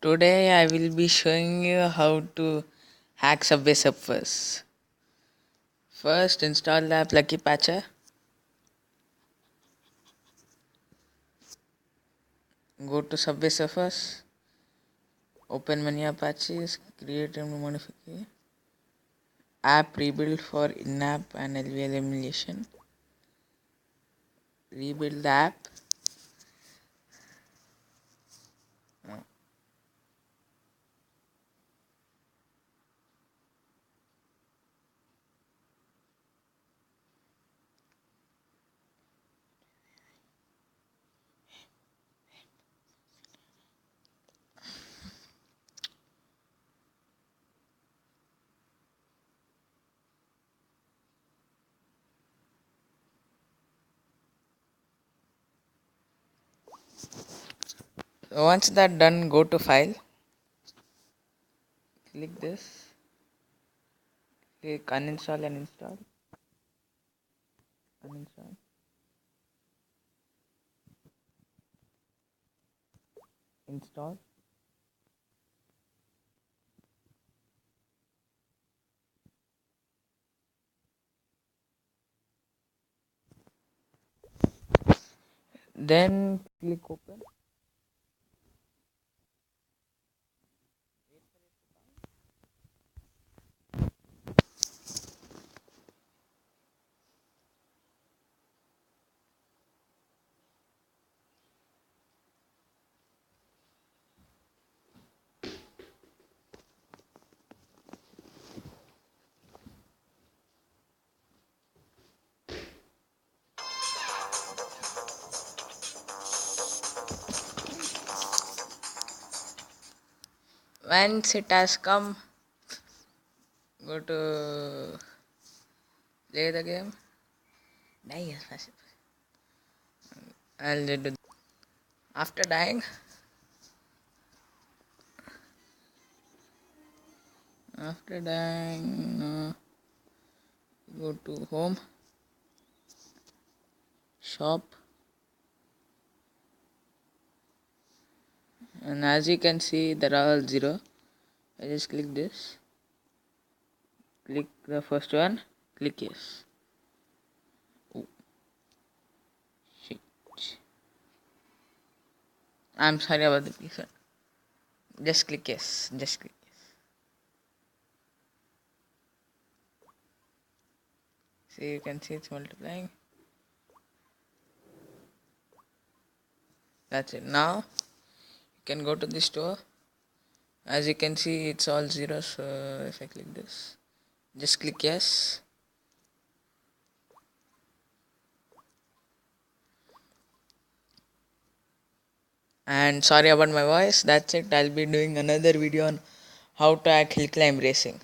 Today I will be showing you how to hack Subway Surfers. First install the app Lucky Patcher. Go to Subway Surfers. Open menu Apaches. Create and modify. App rebuild for in-app and LVL emulation. Rebuild the app. Once that done, go to File. Click this. Click uninstall and install. Uninstall. Install. Then click open. Once it has come, go to play the game. Die as fast. I'll do. After dying, go to home, shop, and as you can see, they're all 0. I just click this. Click the first one. Click yes. Oh, shit. I'm sorry about the pixel. Just click yes. Just click yes. See, you can see it's multiplying. That's it. Now you can go to the store. As you can see, it's all 0. So if I click this, just click yes. And sorry about my voice. That's it. I'll be doing another video on how to hack hill climb racing.